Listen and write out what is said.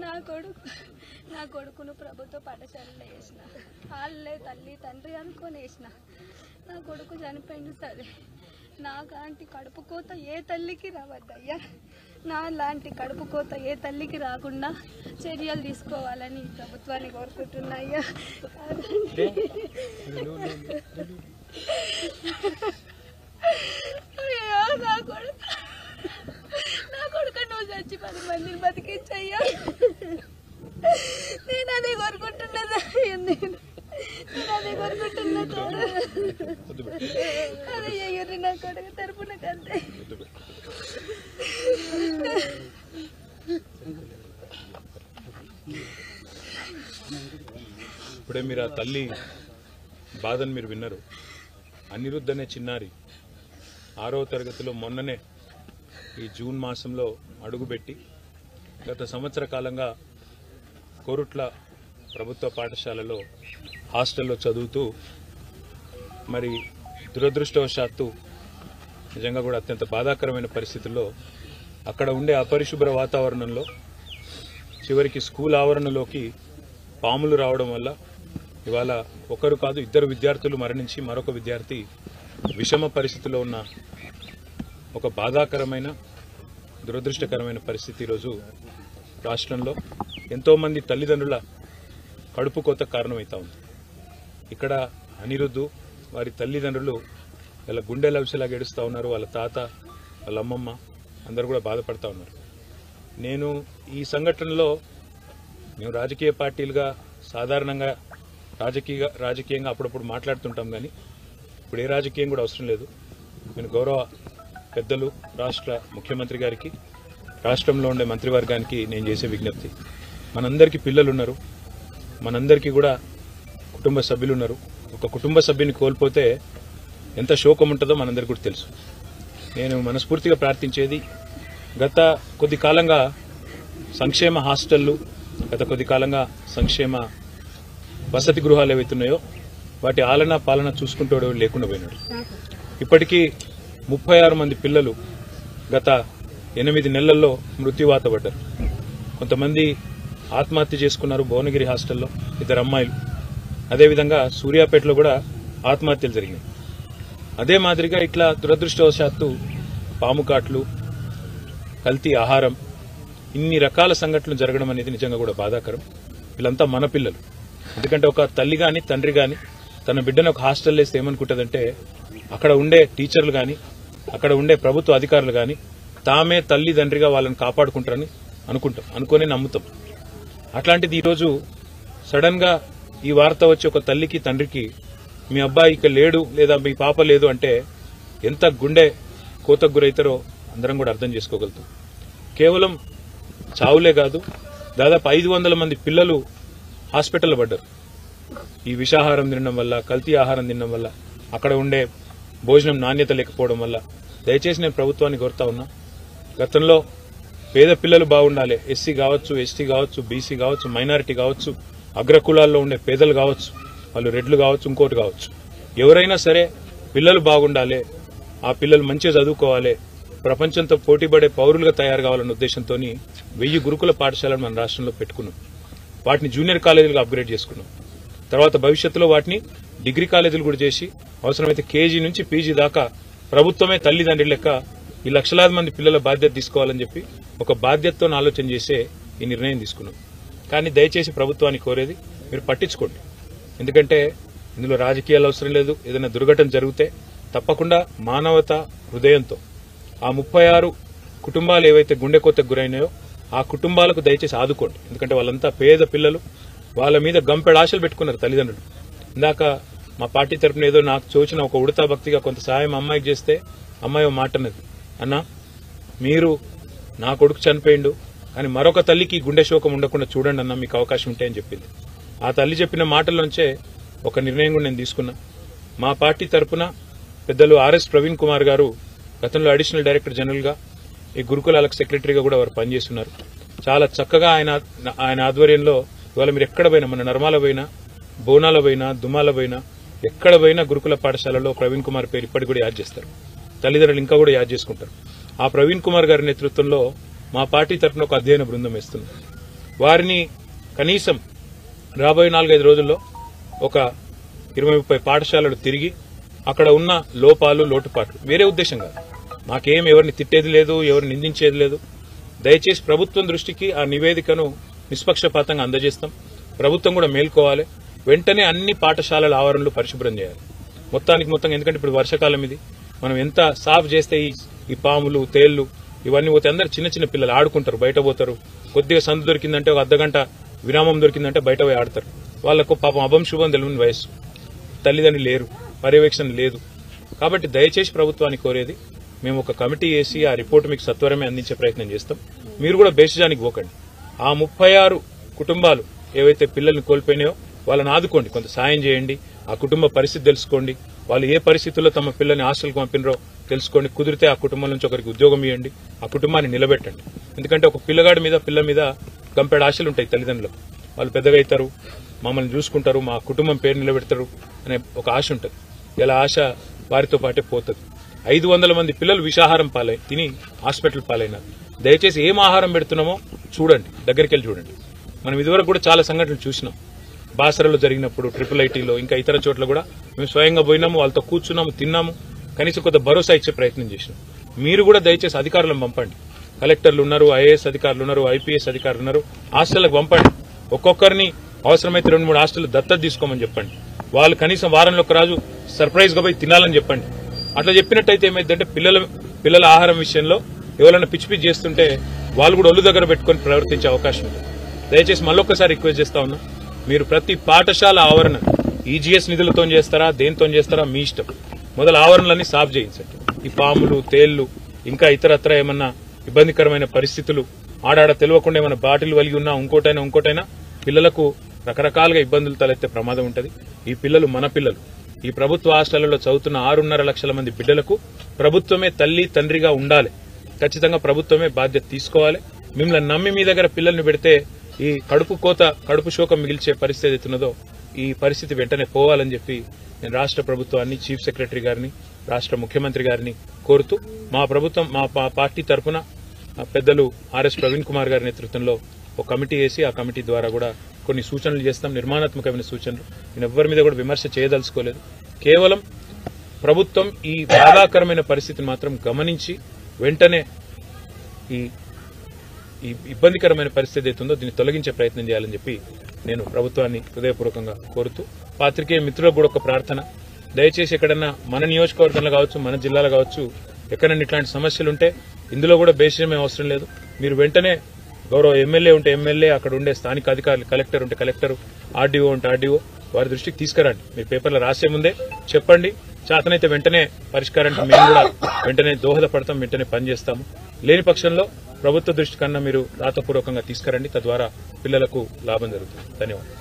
నా కొడుకును ప్రభుత్వ పాఠశాలలో వేసిన, వాళ్ళే తల్లి తండ్రి అనుకొని వేసిన. నా కొడుకు చనిపోయింది. సరే, నాలాంటి కడుపు కోత ఏ తల్లికి రావద్దయ్యా. నా లాంటి కడుపు కోత ఏ తల్లికి రాకుండా చర్యలు తీసుకోవాలని ప్రభుత్వాన్ని కోరుకుంటున్నాయ్యా. నా కొడుకు నువ్వు చచ్చి 10 మందిని బతికించయ్యా. నేను అదే కోరుకుంటున్నా. నేను అదే కోరుకుంటున్నా. అదే అయ్యారు నా కొడుకు తరపున కంటే. ఇప్పుడే మీరు ఆ తల్లి బాధను మీరు విన్నారు. అనిరుద్ధ్ అనే చిన్నారి 6వ తరగతిలో మొన్ననే ఈ జూన్ మాసంలో అడుగుపెట్టి గత సంవత్సర కాలంగా కోరుట్ల ప్రభుత్వ పాఠశాలలో హాస్టల్లో చదువుతూ మరి దురదృష్టవశాత్తు నిజంగా కూడా అత్యంత బాధాకరమైన పరిస్థితుల్లో అక్కడ ఉండే అపరిశుభ్ర వాతావరణంలో చివరికి స్కూల్ ఆవరణలోకి పాములు రావడం వల్ల ఇవాళ ఒకరు కాదు 2 విద్యార్థులు మరణించి మరొక విద్యార్థి విషమ పరిస్థితిలో ఉన్న ఒక బాధాకరమైన దురదృష్టకరమైన పరిస్థితి ఈరోజు రాష్ట్రంలో ఎంతోమంది తల్లిదండ్రుల కడుపు కోత కారణమవుతా ఉంది. ఇక్కడ అనిరుద్ధు వారి తల్లిదండ్రులు వాళ్ళ గుండెల విషలాగా ఏడుస్తూ ఉన్నారు. వాళ్ళ తాత, వాళ్ళ అమ్మమ్మ అందరూ కూడా బాధపడతా ఉన్నారు. నేను ఈ సంఘటనలో మేము రాజకీయ పార్టీలుగా సాధారణంగా రాజకీయంగా అప్పుడప్పుడు మాట్లాడుతుంటాం, కానీ ఇప్పుడు ఏ రాజకీయం కూడా అవసరం లేదు. నేను గౌరవ పెద్దలు రాష్ట్ర ముఖ్యమంత్రి గారికి, రాష్ట్రంలో ఉండే మంత్రివర్గానికి నేను చేసే విజ్ఞప్తి, మనందరికీ పిల్లలు ఉన్నారు, మనందరికీ కూడా కుటుంబ సభ్యులు ఉన్నారు. ఒక కుటుంబ సభ్యుని కోల్పోతే ఎంత శోకం ఉంటుందో మనందరికీ కూడా తెలుసు. నేను మనస్ఫూర్తిగా ప్రార్థించేది, గత కొద్ది కాలంగా సంక్షేమ హాస్టళ్లు, గత కొద్ది కాలంగా సంక్షేమ వసతి గృహాలు ఏవైతున్నాయో వాటి ఆలన పాలన చూసుకుంటూ లేకుండా పోయినాడు. ఇప్పటికీ 36 మంది పిల్లలు గత 8 నెలల్లో మృత్యువాత పడ్డారు. కొంతమంది ఆత్మహత్య చేసుకున్నారు భువనగిరి హాస్టల్లో, 2 అమ్మాయిలు. అదేవిధంగా సూర్యాపేటలో కూడా ఆత్మహత్యలు జరిగినాయి. అదే మాదిరిగా ఇట్లా దురదృష్టవశాత్తు పాము కాట్లు, కల్తీ ఆహారం, ఇన్ని రకాల సంఘటనలు జరగడం అనేది నిజంగా కూడా బాధాకరం. వీళ్ళంతా మన పిల్లలు. ఎందుకంటే ఒక తల్లి గాని తండ్రి గాని తన బిడ్డను ఒక హాస్టల్ వేస్తే ఏమనుకుంటుందంటే అక్కడ ఉండే టీచర్లు గాని అక్కడ ఉండే ప్రభుత్వ అధికారులు గాని తామే తల్లిదండ్రిగా వాళ్ళని కాపాడుకుంటారని అనుకునే నమ్ముతాం. అట్లాంటిది ఈరోజు సడన్ గా ఈ వార్త వచ్చి ఒక తల్లికి తండ్రికి మీ అబ్బాయి ఇక లేడు లేదా మీ పాప లేదు అంటే ఎంత గుండె కోతకు గురైతారో అందరం కూడా అర్థం చేసుకోగలుగుతాం. కేవలం చావులే కాదు, దాదాపు 500 మంది పిల్లలు హాస్పిటల్లో పడ్డారు. ఈ విషాహారం తినడం వల్ల, కల్తీ ఆహారం తినడం వల్ల, అక్కడ ఉండే భోజనం నాణ్యత లేకపోవడం వల్ల. దయచేసి నేను ప్రభుత్వాన్ని కోరుతా ఉన్నా, గతంలో పేద పిల్లలు బాగుండాలి, ఎస్సీ కావచ్చు, ఎస్టీ కావచ్చు, బీసీ కావచ్చు, మైనారిటీ కావచ్చు, అగ్రకులాల్లో ఉండే పేదలు కావచ్చు, వాళ్ళు రెడ్లు కావచ్చు, ఇంకోటి కావచ్చు, ఎవరైనా సరే పిల్లలు బాగుండాలి, ఆ పిల్లలు మంచిగా చదువుకోవాలి, ప్రపంచంతో పోటీపడే పౌరులుగా తయారు కావాలన్న ఉద్దేశంతో 1000 గురుకుల పాఠశాలను మన రాష్ట్రంలో పెట్టుకున్నాం. వాటిని జూనియర్ కాలేజీలుగా అప్గ్రేడ్ చేసుకున్నాం. తర్వాత భవిష్యత్తులో వాటిని డిగ్రీ కాలేజీలు కూడా చేసి అవసరమైతే కేజీ నుంచి పీజీ దాకా ప్రభుత్వమే తల్లిదండ్రుల లెక్క ఈ లక్షలాది మంది పిల్లల బాధ్యత తీసుకోవాలని చెప్పి ఒక బాధ్యతతో ఆలోచన చేసే ఈ నిర్ణయం తీసుకున్నాం. కానీ దయచేసి ప్రభుత్వాన్ని కోరేది, మీరు పట్టించుకోండి. ఎందుకంటే ఇందులో రాజకీయాలు అవసరం లేదు. ఏదైనా దుర్ఘటన జరిగితే తప్పకుండా మానవత హృదయంతో ఆ 36 కుటుంబాలు ఏవైతే గుండె కోతకు గురైనాయో ఆ కుటుంబాలకు దయచేసి ఆదుకోండి. ఎందుకంటే వాళ్ళంతా పేద పిల్లలు, వాళ్ళ మీద గంపెడు ఆశలు పెట్టుకున్నారు తల్లిదండ్రులు. ఇందాక మా పార్టీ తరఫున ఏదో నాకు తోచిన ఒక ఉడతా భక్తిగా కొంత సాయం అమ్మాయికి చేస్తే అమ్మాయి ఓ మాట అన్నది, అన్నా మీరు నా కొడుకు చనిపోయిండు కానీ మరొక తల్లికి గుండె శోకం ఉండకుండా చూడండి అన్న, మీకు అవకాశం ఉంటాయని చెప్పింది. ఆ తల్లి చెప్పిన మాటల్లోంచే ఒక నిర్ణయం కూడా నేను తీసుకున్నా. మా పార్టీ తరఫున పెద్దలు ఆర్ఎస్ ప్రవీణ్ కుమార్ గారు గతంలో అడిషనల్ డైరెక్టర్ జనరల్ గా ఈ గురుకులాలకు సెక్రటరీగా కూడా వారు పనిచేస్తున్నారు. చాలా చక్కగా ఆయన ఆధ్వర్యంలో ఇవాళ మీరు ఎక్కడ పోయినా, మన నర్మాల పోయినా, బోనాల పోయినా, దుమాల పోయినా, ఎక్కడ పోయినా గురుకుల పాఠశాలలో ప్రవీణ్ కుమార్ పేరు ఇప్పటికి కూడా యాద్ చేస్తారు. తల్లిదండ్రులు ఇంకా కూడా యాద్ చేసుకుంటారు. ఆ ప్రవీణ్ కుమార్ గారి నేతృత్వంలో మా పార్టీ తరఫున ఒక అధ్యయన బృందం వేస్తుంది. వారిని కనీసం రాబోయే 4-5 రోజుల్లో ఒక 20-30 పాఠశాలలు తిరిగి అక్కడ ఉన్న లోపాలు లోటుపాట్లు, వేరే ఉద్దేశం కాదు, మాకేం ఎవరిని తిట్టేది లేదు, ఎవరిని నిందించేది లేదు. దయచేసి ప్రభుత్వం దృష్టికి ఆ నివేదికను నిష్పక్షపాతంగా అందజేస్తాం. ప్రభుత్వం కూడా మేల్కోవాలి. వెంటనే అన్ని పాఠశాలల ఆవరణలు పరిశుభ్రం చేయాలి మొత్తానికి మొత్తం. ఎందుకంటే ఇప్పుడు వర్షాకాలం ఇది, మనం ఎంత సాఫ్ చేస్తే ఈ పాములు తేళ్లు ఇవన్నీ పోతే అందరు చిన్న చిన్న పిల్లలు ఆడుకుంటారు, బయట పోతారు. కొద్దిగా సందు దొరికిందంటే ఒక అర్ధగంట విరామం దొరికిందంటే బయట పోయి ఆడతారు. వాళ్లకు పాపం అభం శుభం తెలియని వయస్సు, తల్లిదండ్రులు లేరు, పర్యవేక్షణ లేదు. కాబట్టి దయచేసి ప్రభుత్వాన్ని కోరేది, మేము ఒక కమిటీ వేసి ఆ రిపోర్టు మీకు సత్వరమే అందించే ప్రయత్నం చేస్తాం. మీరు కూడా బేషజానికి పోకండి. ఆ 36 కుటుంబాలు ఏవైతే పిల్లల్ని కోల్పోయినాయో వాళ్ళని ఆదుకోండి, కొంత సాయం చేయండి. ఆ కుటుంబ పరిస్థితి తెలుసుకోండి, వాళ్ళు ఏ పరిస్థితుల్లో తమ పిల్లల్ని హాస్టల్కి పంపినరో తెలుసుకోండి. కుదిరితే ఆ కుటుంబం నుంచి ఒకరికి ఉద్యోగం ఇవ్వండి, ఆ కుటుంబాన్ని నిలబెట్టండి. ఎందుకంటే ఒక పిల్లగాడి మీద పిల్ల మీద గంపెడు ఆశలు ఉంటాయి తల్లిదండ్రులకు. వాళ్ళు పెద్దగా అవుతారు, మమ్మల్ని చూసుకుంటారు, మా కుటుంబం పేరు నిలబెడతారు అనే ఒక ఆశ ఉంటుంది. ఇలా ఆశ వారితో పాటే పోతుంది. 500 మంది పిల్లలు విషాహారం తిని హాస్పిటల్ పాలైనారు. దయచేసి ఏం ఆహారం పెడుతున్నామో చూడండి, దగ్గరికి వెళ్ళి చూడండి. మనం ఇదివరకు కూడా చాలా సంఘటనలు చూసినాం. బాసరలో జరిగినప్పుడు, IIITలో, ఇంకా ఇతర చోట్ల కూడా మేము స్వయంగా పోయినాము, వాళ్ళతో కూర్చున్నాము, తిన్నాము, కనీసం కొంత భరోసా ఇచ్చే ప్రయత్నం చేసినాం. మీరు కూడా దయచేసి అధికారులను పంపండి. కలెక్టర్లు ఉన్నారు, ఐఏఎస్ అధికారులు ఉన్నారు, ఐపీఎస్ అధికారులు ఉన్నారు, హాస్టళ్లకు పంపండి. ఒక్కొక్కరిని అవసరమైతే 2-3 హాస్టల్ దత్తత తీసుకోమని చెప్పండి. వాళ్ళు కనీసం వారంలో ఒక రోజు సర్ప్రైజ్ గా పోయి తినాలని చెప్పండి. అట్లా చెప్పినట్టయితే ఏమైందంటే పిల్లల ఆహారం విషయంలో ఎవరైనా పిచ్చి పిచ్చి చేస్తుంటే వాళ్ళు కూడా ఒళ్ళు దగ్గర పెట్టుకుని ప్రవర్తించే అవకాశం ఉంది. దయచేసి మళ్ళొక్కసారి రిక్వెస్ట్ చేస్తా ఉన్నా, మీరు ప్రతి పాఠశాల ఆవరణ ఈజీఎస్ నిధులతో చేస్తారా, దేంతో చేస్తారా మీ ఇష్టం. మొదలు ఆవరణలన్నీ సాఫ్ చేయించండి. ఈ పాములు తేళ్లు ఇంకా ఇతరత్ర ఏమన్నా ఇబ్బందికరమైన పరిస్థితులు ఆడాడ తెలియకుండా ఏమైనా బాటిల్ వలిగి ఉన్నా ఇంకోటైనా పిల్లలకు రకరకాలుగా ఇబ్బందులు తలెత్తే ప్రమాదం ఉంటుంది. ఈ పిల్లలు మన పిల్లలు. ఈ ప్రభుత్వ హాస్టళ్లలో చదువుతున్న 6.5 లక్షల మంది బిడ్డలకు ప్రభుత్వమే తల్లి తండ్రిగా ఉండాలి. ఖచ్చితంగా ప్రభుత్వమే బాధ్యత తీసుకోవాలి. మిమ్మల్ని నమ్మి మీ దగ్గర పిల్లల్ని పెడితే ఈ కడుపు శోకం మిగిల్చే పరిస్థితి ఏదైతున్నదో ఈ పరిస్థితి వెంటనే పోవాలని చెప్పి నేను రాష్ట్ర ప్రభుత్వాన్ని, చీఫ్ సెక్రటరీ గారిని, రాష్ట్ర ముఖ్యమంత్రి గారిని కోరుతూ మా పార్టీ తరఫున పెద్దలు ఆర్ఎస్ ప్రవీణ్ కుమార్ గారి నేతృత్వంలో ఒక కమిటీ వేసి ఆ కమిటీ ద్వారా కూడా కొన్ని సూచనలు చేస్తాం, నిర్మాణాత్మకమైన సూచనలు. నేను ఎవ్వరి మీద కూడా విమర్శ చేయదలుచుకోలేదు. కేవలం ప్రభుత్వం ఈ బాధాకరమైన పరిస్థితిని మాత్రం గమనించి వెంటనే ఈ ఇబ్బందికరమైన పరిస్థితి అవుతుందో దీన్ని తొలగించే ప్రయత్నం చేయాలని చెప్పి నేను ప్రభుత్వాన్ని హృదయపూర్వకంగా కోరుతూ, పాత్రికేయ మిత్రులకు కూడా ఒక ప్రార్థన, దయచేసి ఎక్కడన్నా మన నియోజకవర్గంలో కావచ్చు, మన జిల్లాలో కావచ్చు, ఎక్కడన్నా ఇట్లాంటి సమస్యలుంటే ఇందులో కూడా బేసిజమే అవసరం లేదు. మీరు వెంటనే గౌరవ ఎమ్మెల్యే ఉంటే ఎమ్మెల్యే, అక్కడ ఉండే స్థానిక అధికారులు, కలెక్టర్ ఉంటే కలెక్టర్, ఆర్డీఓ ఉంటే ఆర్డీఓ, వారి దృష్టికి తీసుకురండి. మీరు పేపర్లో రాసే ముందే చెప్పండి. చేతనైతే వెంటనే పరిష్కారానికి మేము కూడా వెంటనే దోహదపడతాం, వెంటనే పనిచేస్తాము. లేని పక్షంలో ప్రభుత్వ దృష్టి కన్నా మీరు రాతపూర్వకంగా తీసుకురండి, తద్వారా పిల్లలకు లాభం జరుగుతుంది. ధన్యవాదాలు.